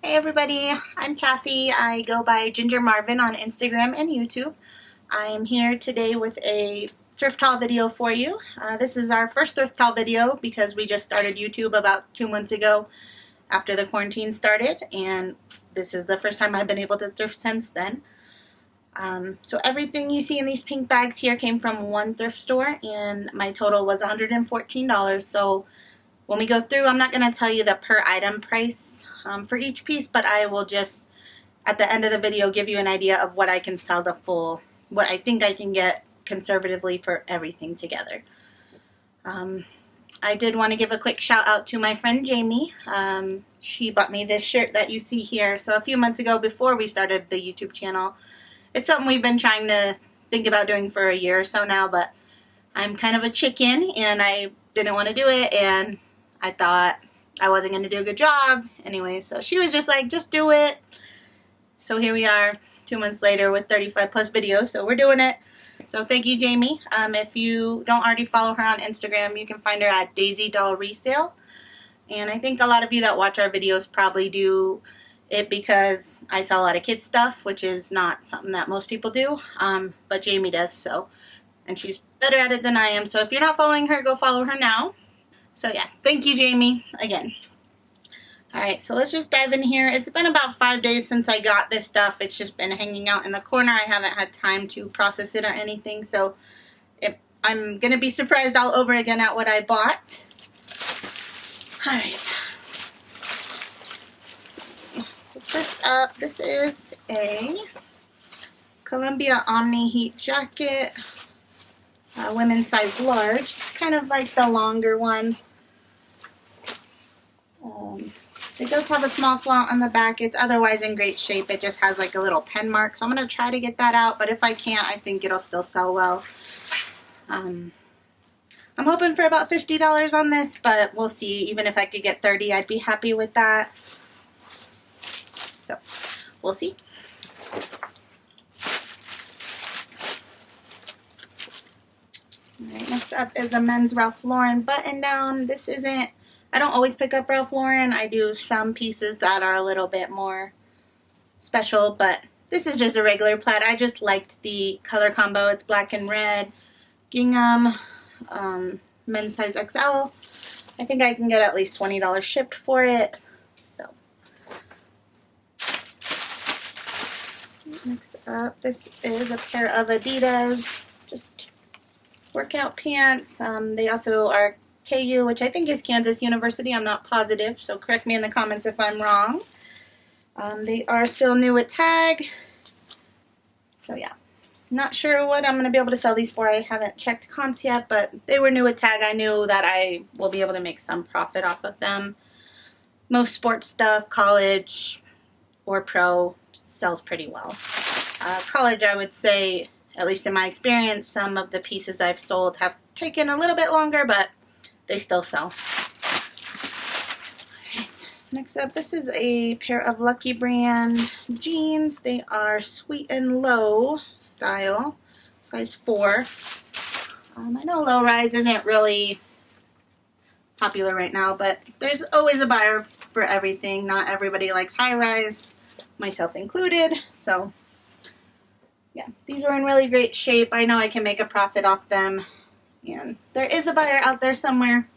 Hey everybody, I'm Kathy. I go by Ginger Marvin on Instagram and YouTube. I'm here today with a thrift haul video for you. This is our first thrift haul video because we just started YouTube about 2 months ago after the quarantine started, and this is the first time I've been able to thrift since then. So everything you see in these pink bags here came from one thrift store, and my total was $114. So when we go through, I'm not going to tell you the per item price for each piece, but I will just, at the end of the video, give you an idea of what I can sell what I think I can get conservatively for everything together. I did want to give a quick shout out to my friend Jamie. She bought me this shirt that you see here. So a few months ago, before we started the YouTube channel, it's something we've been trying to think about doing for a year or so now, but I'm kind of a chicken and I didn't want to do it, and I thought I wasn't going to do a good job anyway, so she was just like, just do it. So here we are 2 months later with 35 plus videos, so we're doing it. So thank you, Jamie. If you don't already follow her on Instagram, you can find her at Daisy Doll Resale. And I think a lot of you that watch our videos probably do it because I sell a lot of kids stuff, which is not something that most people do, but Jamie does, so, and she's better at it than I am. So if you're not following her, go follow her now. So yeah, thank you, Jamie, again. Alright, so let's just dive in here. It's been about 5 days since I got this stuff. It's just been hanging out in the corner. I haven't had time to process it or anything, so I'm going to be surprised all over again at what I bought. Alright. First up, this is a Columbia Omni Heat Jacket. Women's size large. It's kind of like the longer one. It does have a small flaw on the back. It's otherwise in great shape. It just has like a little pen mark. So I'm going to try to get that out. But if I can't, I think it'll still sell well. I'm hoping for about $50 on this, but we'll see. Even if I could get $30, I'd be happy with that. So we'll see. Alright, next up is a men's Ralph Lauren button down. This isn't, I don't always pick up Ralph Lauren. I do some pieces that are a little bit more special, but this is just a regular plaid. I just liked the color combo. It's black and red, gingham, men's size XL. I think I can get at least $20 shipped for it. So, next up, this is a pair of Adidas, just workout pants. They also are KU, which I think is Kansas University. I'm not positive, so correct me in the comments if I'm wrong. They are still new at tag. So yeah, not sure what I'm going to be able to sell these for. I haven't checked comps yet, but they were new at tag. I knew that I will be able to make some profit off of them. Most sports stuff, college or pro, sells pretty well. College, I would say, at least in my experience, some of the pieces I've sold have taken a little bit longer, but they still sell. Alright, next up, this is a pair of Lucky Brand jeans. They are sweet and low style, size 4. I know low rise isn't really popular right now, but there's always a buyer for everything. Not everybody likes high rise, myself included, so yeah, these are in really great shape. I know I can make a profit off them, and there is a buyer out there somewhere,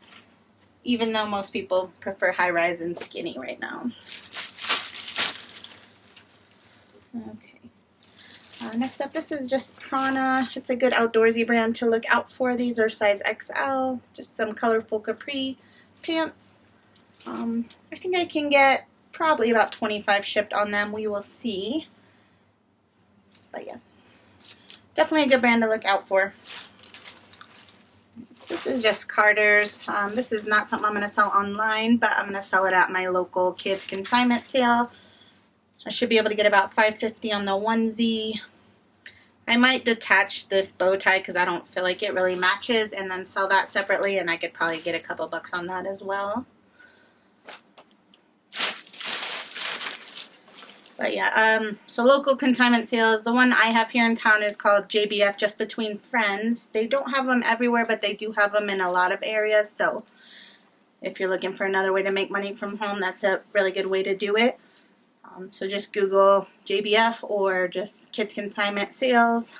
even though most people prefer high-rise and skinny right now. Okay. Next up, this is just Prana. It's a good outdoorsy brand to look out for. These are size XL, just some colorful capri pants. I think I can get probably about 25 shipped on them. We will see. But yeah, definitely a good brand to look out for. This is just Carter's. This is not something I'm going to sell online, but I'm going to sell it at my local kids consignment sale. I should be able to get about $5.50 on the onesie. I might detach this bow tie because I don't feel like it really matches, and then sell that separately, and I could probably get a couple bucks on that as well. But yeah, so local consignment sales. The one I have here in town is called JBF, Just Between Friends. They don't have them everywhere, but they do have them in a lot of areas. So if you're looking for another way to make money from home, that's a really good way to do it. So just Google JBF or just Kids Consignment sales.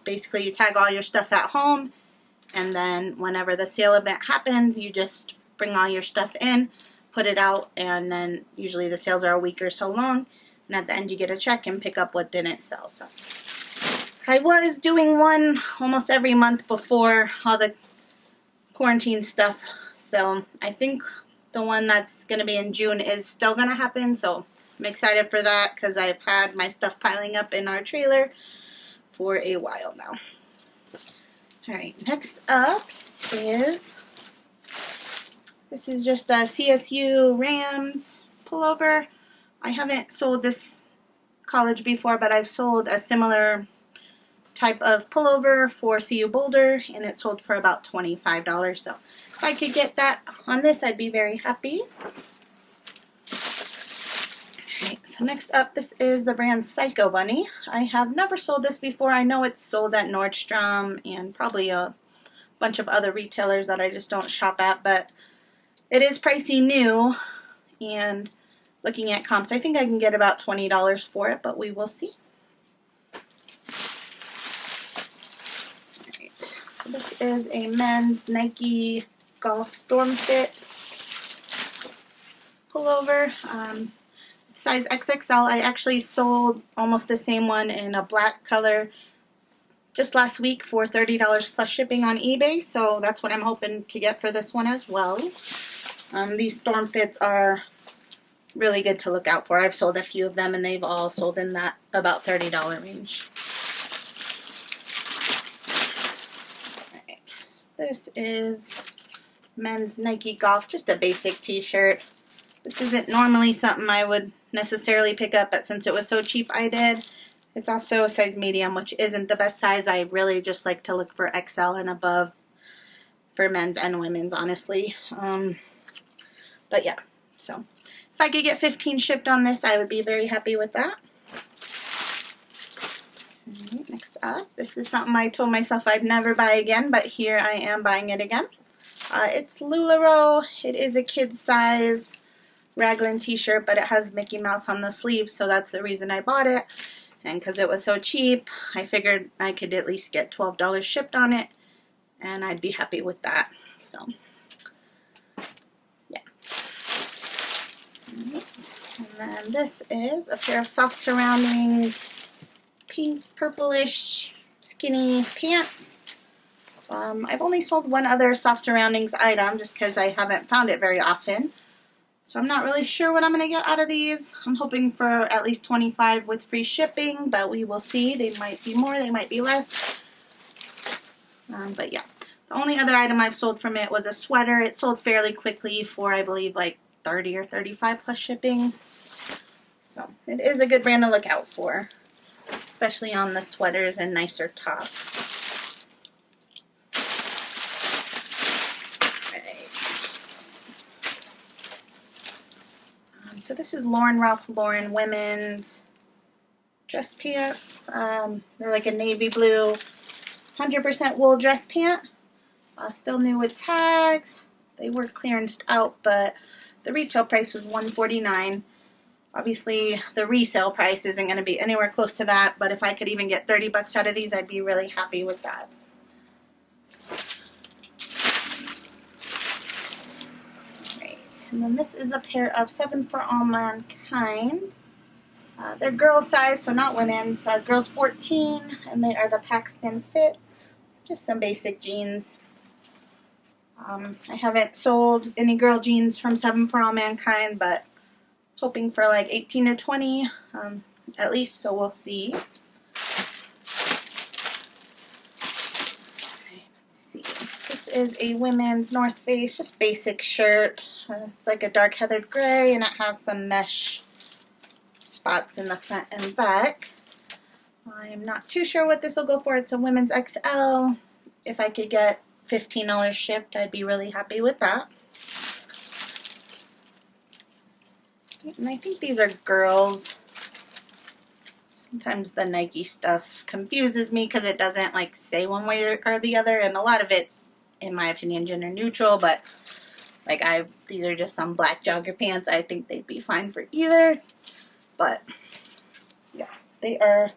Basically you tag all your stuff at home, and then whenever the sale event happens, you just bring all your stuff in, put it out, and then usually the sales are a week or so long, and at the end you get a check and pick up what didn't sell. So I was doing one almost every month before all the quarantine stuff, so I think the one that's going to be in June is still going to happen, so I'm excited for that because I've had my stuff piling up in our trailer for a while now. Alright, next up is, this is just a CSU Rams pullover. I haven't sold this college before, but I've sold a similar type of pullover for CU Boulder, and it sold for about $25. So if I could get that on this, I'd be very happy. Alright, so next up, this is the brand Psycho Bunny. I have never sold this before. I know it's sold at Nordstrom and probably a bunch of other retailers that I just don't shop at, but it is pricey new, and looking at comps, I think I can get about $20 for it, but we will see. Alright, so this is a men's Nike Golf Storm Fit pullover. Size XXL. I actually sold almost the same one in a black color just last week for $30 plus shipping on eBay, so that's what I'm hoping to get for this one as well. These storm fits are really good to look out for. I've sold a few of them and they've all sold in that about $30 range. Alright, this is men's Nike Golf, just a basic t-shirt. This isn't normally something I would necessarily pick up, but since it was so cheap, I did. It's also a size medium, which isn't the best size. I really just like to look for XL and above for men's and women's, honestly. But yeah, so if I could get 15 shipped on this, I would be very happy with that. Alright, next up, this is something I told myself I'd never buy again, but here I am buying it again. It's LuLaRoe. It is a kid's size raglan t-shirt, but it has Mickey Mouse on the sleeve, so that's the reason I bought it. And because it was so cheap, I figured I could at least get $12 shipped on it, and I'd be happy with that. So, yeah. Alright. And then this is a pair of soft surroundings, pink, purplish, skinny pants. I've only sold one other soft surroundings item just because I haven't found it very often. So I'm not really sure what I'm going to get out of these. I'm hoping for at least 25 with free shipping, but we will see. They might be more, they might be less. But yeah, the only other item I've sold from it was a sweater. It sold fairly quickly for, I believe, like 30 or 35 plus shipping. So it is a good brand to look out for, especially on the sweaters and nicer tops. So this is Ralph Lauren women's dress pants. They're like a navy blue, 100% wool dress pant. Still new with tags. They were clearanced out, but the retail price was $149. Obviously, the resale price isn't going to be anywhere close to that, but if I could even get 30 bucks out of these, I'd be really happy with that. And then this is a pair of 7 for All Mankind. They're girl size, so not women's. Girls 14, and they are the Paxton fit. So just some basic jeans. I haven't sold any girl jeans from 7 for All Mankind, but hoping for like 18 to 20 at least, so we'll see. This is a women's North Face, just basic shirt. It's like a dark heathered gray, and it has some mesh spots in the front and back. I'm not too sure what this will go for. It's a women's XL. If I could get $15 shipped, I'd be really happy with that. And I think these are girls. Sometimes the Nike stuff confuses me because it doesn't like say one way or the other, and a lot of it's, in my opinion, gender neutral, but like these are just some black jogger pants. I think they'd be fine for either. but yeah, they are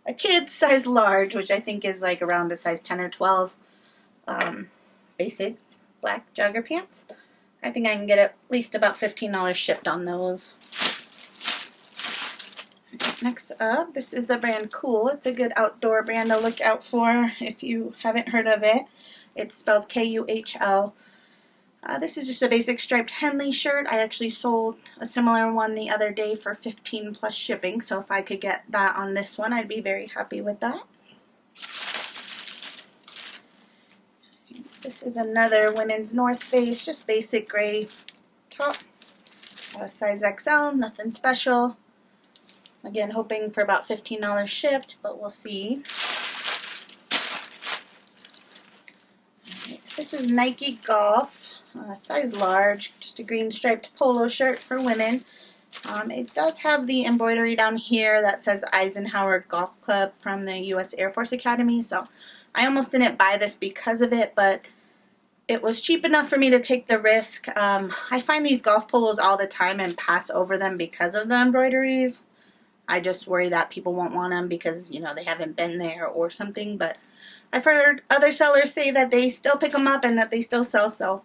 a kid's size large, which I think is like around a size 10 or 12. Basic black jogger pants. I think I can get at least about $15 shipped on those. Next up, this is the brand Cool. It's a good outdoor brand to look out for if you haven't heard of it. It's spelled K-U-H-L. This is just a basic striped Henley shirt. I actually sold a similar one the other day for 15 plus shipping, so if I could get that on this one, I'd be very happy with that. This is another women's North Face, just basic gray top. Size XL, nothing special. Again, hoping for about $15 shipped, but we'll see. So this is Nike Golf, size large, just a green striped polo shirt for women. It does have the embroidery down here that says Eisenhower Golf Club from the U.S. Air Force Academy, so I almost didn't buy this because of it, but it was cheap enough for me to take the risk. I find these golf polos all the time and pass over them because of the embroideries. I just worry that people won't want them because, you know, they haven't been there or something. But I've heard other sellers say that they still pick them up and that they still sell. So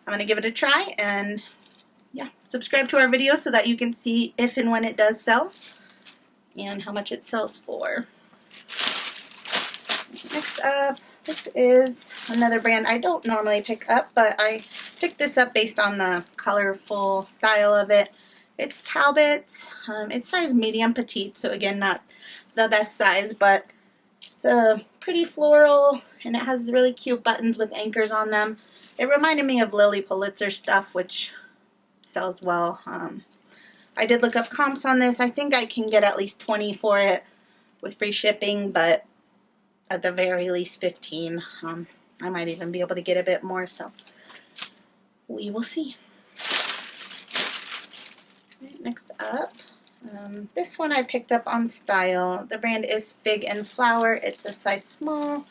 I'm going to give it a try. And yeah, subscribe to our videos so that you can see if and when it does sell and how much it sells for. Next up, this is another brand I don't normally pick up, but I picked this up based on the colorful style of it. It's Talbot's. It's size medium petite, so again, not the best size, but it's a pretty floral, and it has really cute buttons with anchors on them. It reminded me of Lily Pulitzer stuff, which sells well. I did look up comps on this. I think I can get at least 20 for it with free shipping, but at the very least 15. I might even be able to get a bit more, so we will see. Next up, this one I picked up on Style. The brand is Fig and Flower. It's a size small.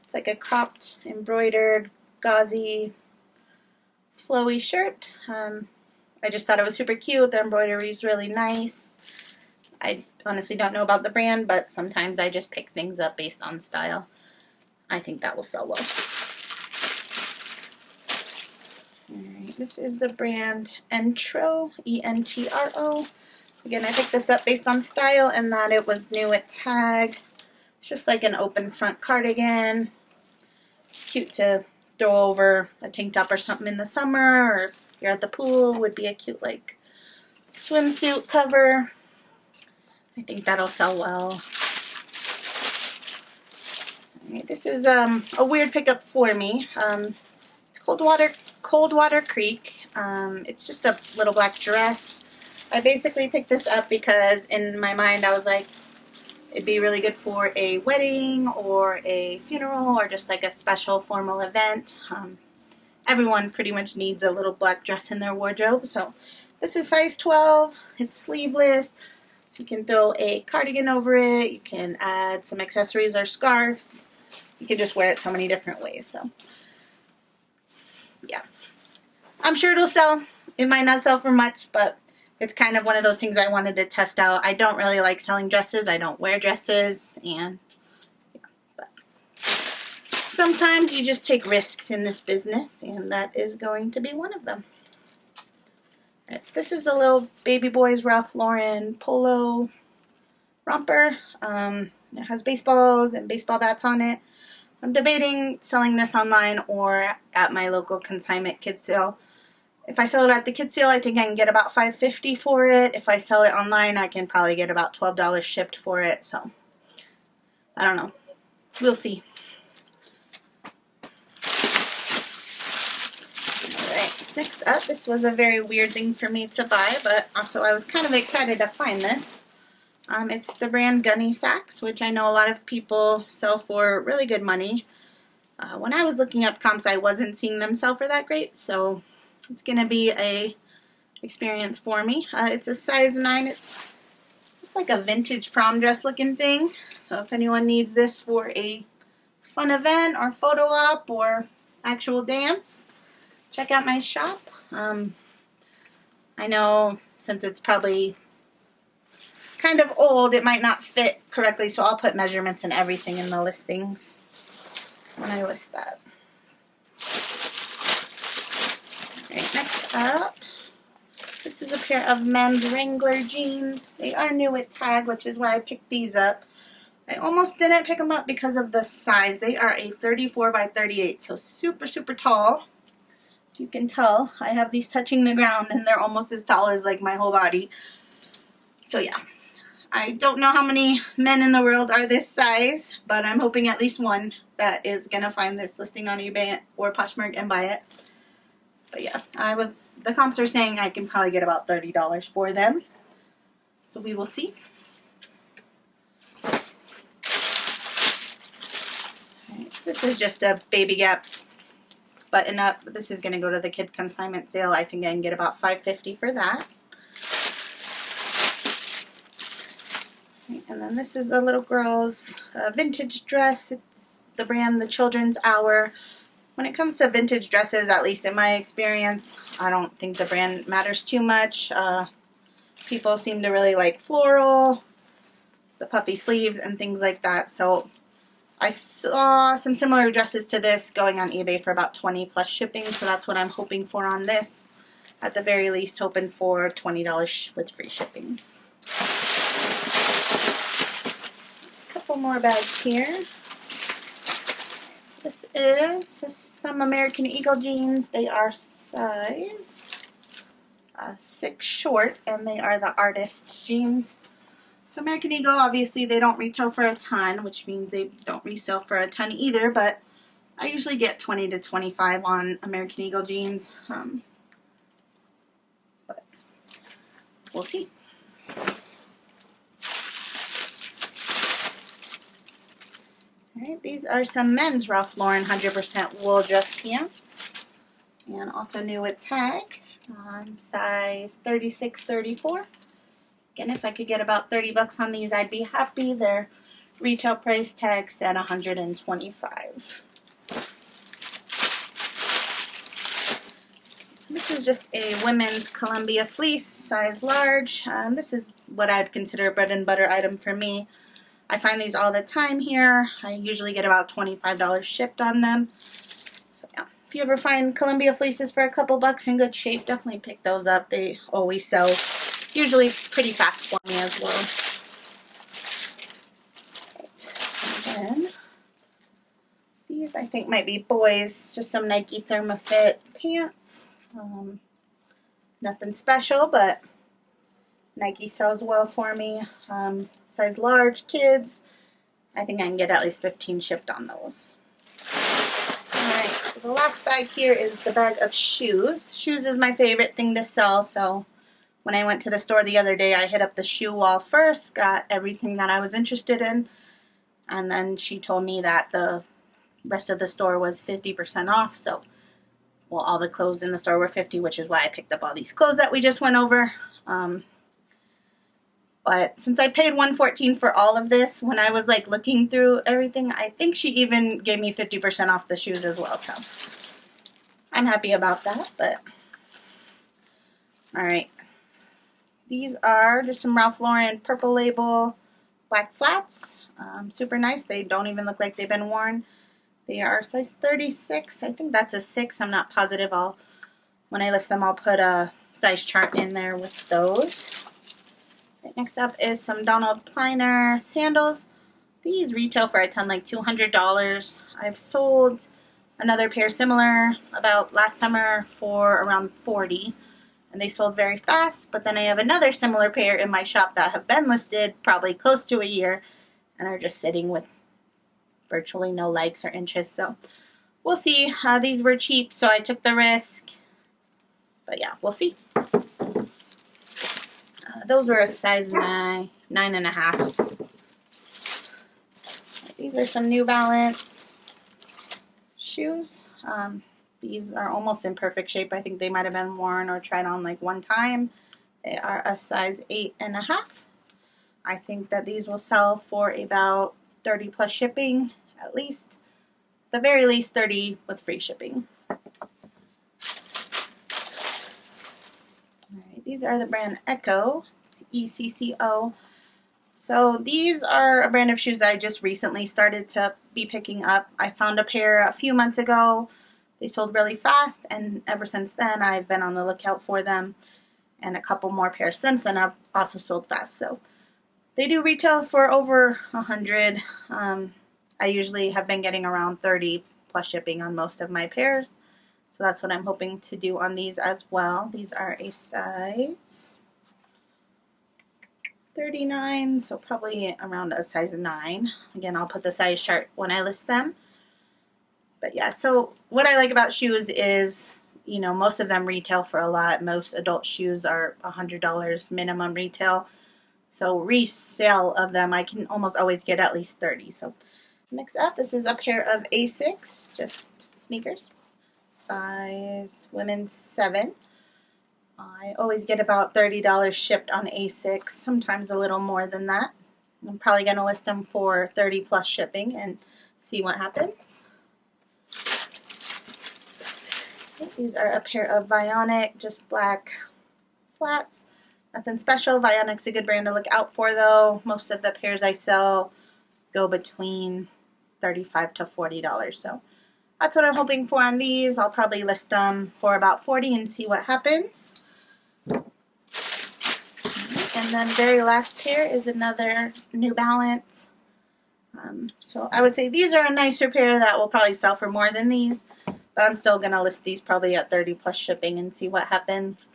It's like a cropped, embroidered, gauzy, flowy shirt. I just thought it was super cute. The embroidery is really nice. I honestly don't know about the brand, but sometimes I just pick things up based on style. I think that will sell well. Alright, this is the brand Entro, E-N-T-R-O. Again, I picked this up based on style and that it was new at Tag. It's just like an open front cardigan. Cute to throw over a tank top or something in the summer, or if you're at the pool, would be a cute like swimsuit cover. I think that'll sell well. Alright, this is a weird pickup for me. It's Coldwater Creek. It's just a little black dress. I basically picked this up because in my mind I was like, it'd be really good for a wedding or a funeral or just like a special formal event. Everyone pretty much needs a little black dress in their wardrobe. So this is size 12. It's sleeveless. So you can throw a cardigan over it. You can add some accessories or scarves. You can just wear it so many different ways. So yeah, I'm sure it'll sell. It might not sell for much, but it's kind of one of those things I wanted to test out. I don't really like selling dresses. I don't wear dresses, and yeah, but sometimes you just take risks in this business, and that is going to be one of them. Right, so this is a little baby boy's Ralph Lauren polo romper. It has baseballs and baseball bats on it. I'm debating selling this online or at my local consignment kid sale. If I sell it at the kid sale, I think I can get about $5.50 for it. If I sell it online, I can probably get about $12 shipped for it. So, I don't know. We'll see. Alright, next up, this was a very weird thing for me to buy, but also I was kind of excited to find this. It's the brand Gunny Sacks, which I know a lot of people sell for really good money. When I was looking up comps, I wasn't seeing them sell for that great, so it's going to be a experience for me. It's a size 9. It's just like a vintage prom dress looking thing. So if anyone needs this for a fun event or photo op or actual dance, check out my shop. I know since it's probably kind of old, it might not fit correctly, so I'll put measurements and everything in the listings when I list that. Alright, next up, this is a pair of men's Wrangler jeans. They are new with tag, which is why I picked these up. I almost didn't pick them up because of the size. They are a 34 by 38, so super, super tall. You can tell I have these touching the ground, and they're almost as tall as like my whole body. So yeah, I don't know how many men in the world are this size, but I'm hoping at least one that is gonna find this listing on eBay or Poshmark and buy it. But yeah, the comps are saying I can probably get about $30 for them. So we will see. Alright, so this is just a Baby Gap button up. This is gonna go to the kid consignment sale. I think I can get about $5.50 for that. And then this is a little girl's vintage dress. It's the brand The Children's Hour. When it comes to vintage dresses, at least in my experience, I don't think the brand matters too much. People seem to really like floral, the puffy sleeves, and things like that. So I saw some similar dresses to this going on eBay for about $20 plus shipping. So that's what I'm hoping for on this. At the very least, hoping for $20 with free shipping. A couple more bags here. This is some American Eagle jeans. They are size 6 short, and they are the artist jeans. So American Eagle, obviously, they don't retail for a ton, which means they don't resell for a ton either, but I usually get 20 to 25 on American Eagle jeans. But we'll see. Alright, these are some men's Ralph Lauren 100% wool dress pants. And also new with tag on size 36-34. Again, if I could get about $30 on these, I'd be happy. Their retail price tag set $125. So this is just a women's Columbia fleece, size large. This is what I'd consider a bread and butter item for me. I find these all the time here. I usually get about $25 shipped on them. So yeah, if you ever find Columbia fleeces for a couple bucks in good shape, definitely pick those up. They always sell usually pretty fast for me as well. Right. And then these I think might be boys, just some Nike Thermafit pants. Nothing special, but Nike sells well for me. Size large, kids. I think I can get at least 15 shipped on those. Alright, so the last bag here is the bag of shoes. Shoes is my favorite thing to sell, so when I went to the store the other day, I hit up the shoe wall first, got everything that I was interested in, and then she told me that the rest of the store was 50% off, so, well, all the clothes in the store were 50, which is why I picked up all these clothes that we just went over. But since I paid $114 for all of this, when I was like looking through everything, I think she even gave me 50% off the shoes as well. So I'm happy about that. But all right, these are just some Ralph Lauren Purple Label black flats. Super nice. They don't even look like they've been worn. They are size 36. I think that's a 6. I'm not positive. When I list them, I'll put a size chart in there with those. Next up is some Donald Pliner sandals. These retail for a ton, like $200. I've sold another pair similar about last summer for around $40, and they sold very fast. But then I have another similar pair in my shop that have been listed probably close to a year and are just sitting with virtually no likes or interest. So we'll see. These were cheap, so I took the risk. But yeah, we'll see. Those were a size 9.5. These are some New Balance shoes. These are almost in perfect shape. I think they might have been worn or tried on like one time. They are a size 8.5. I think that these will sell for about 30 plus shipping, at least. At the very least 30 with free shipping. Alright, these are the brand Echo. It's ECCO. So these are a brand of shoes I just recently started to be picking up. I found a pair a few months ago. They sold really fast, and ever since then I've been on the lookout for them. And a couple more pairs since then have also sold fast. So they do retail for over $100. I usually have been getting around $30 plus shipping on most of my pairs. So that's what I'm hoping to do on these as well. These are a size 39, so probably around a size 9. Again, I'll put the size chart when I list them. But yeah, so what I like about shoes is, you know, most of them retail for a lot. Most adult shoes are $100 minimum retail. So resale of them, I can almost always get at least 30. So next up, this is a pair of Asics, just sneakers. Size women's 7. I always get about $30 shipped on Asics, sometimes a little more than that. I'm probably going to list them for 30 plus shipping and see what happens. These are a pair of Vionic, just black flats. Nothing special. Vionic's a good brand to look out for though. Most of the pairs I sell go between $35 to $40. So that's what I'm hoping for on these. I'll probably list them for about $40 and see what happens. And then very last pair is another New Balance. So I would say these are a nicer pair that will probably sell for more than these. But I'm still going to list these probably at 30 plus shipping and see what happens.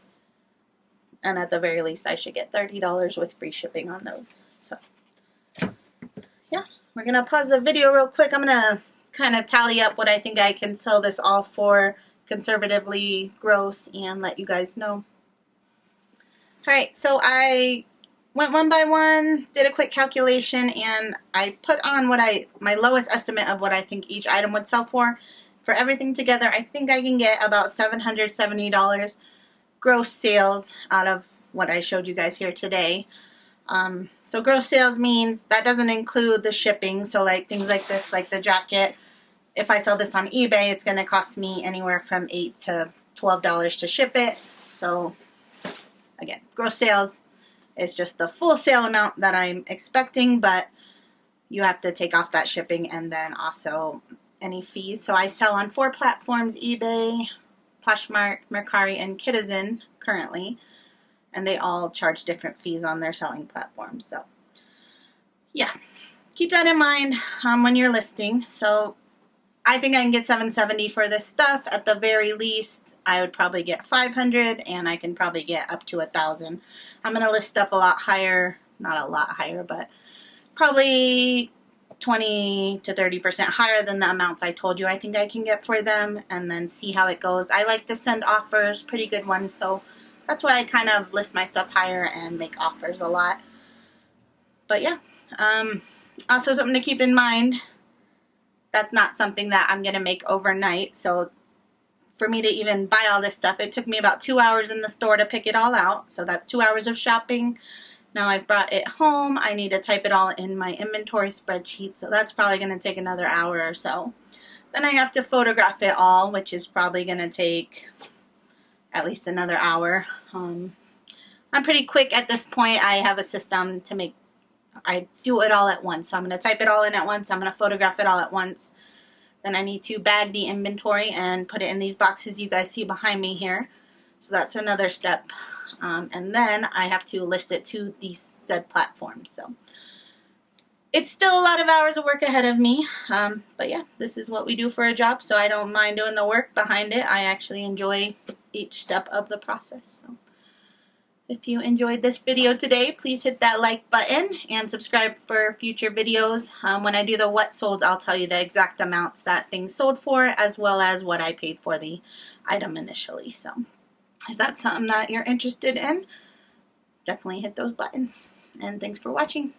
And at the very least, I should get $30 with free shipping on those. So, yeah, we're going to pause the video real quick. I'm going to kind of tally up what I think I can sell this all for conservatively gross and let you guys know. Alright, so I went one by one, did a quick calculation, and I put on my lowest estimate of what I think each item would sell for. For everything together, I think I can get about $770 gross sales out of what I showed you guys here today. So gross sales means that doesn't include the shipping. So like things like this, like the jacket, if I sell this on eBay, it's going to cost me anywhere from $8 to $12 to ship it. So again, gross sales is just the full sale amount that I'm expecting, but you have to take off that shipping and then also any fees. So I sell on 4 platforms: eBay, Poshmark, Mercari, and Citizen currently, and they all charge different fees on their selling platforms. So yeah, keep that in mind when you're listing. So I think I can get $770 for this stuff. At the very least, I would probably get $500, and I can probably get up to $1,000. I'm going to list up a lot higher, not a lot higher, but probably 20 to 30% higher than the amounts I told you I think I can get for them, and then see how it goes. I like to send offers, pretty good ones, so that's why I kind of list my stuff higher and make offers a lot. But yeah, also something to keep in mind, that's not something that I'm going to make overnight. So for me to even buy all this stuff, it took me about 2 hours in the store to pick it all out. So that's 2 hours of shopping. Now I've brought it home. I need to type it all in my inventory spreadsheet. So that's probably going to take another hour or so. Then I have to photograph it all, which is probably going to take at least another hour. I'm pretty quick at this point. I have a system to make, I do it all at once. So I'm going to type it all in at once. I'm going to photograph it all at once. Then I need to bag the inventory and put it in these boxes you guys see behind me here. So that's another step. And then I have to list it to these said platforms. So it's still a lot of hours of work ahead of me. But yeah, this is what we do for a job. So I don't mind doing the work behind it. I actually enjoy each step of the process. So if you enjoyed this video today, please hit that like button and subscribe for future videos. When I do the what solds, I'll tell you the exact amounts that things sold for, as well as what I paid for the item initially. So if that's something that you're interested in, definitely hit those buttons. And thanks for watching.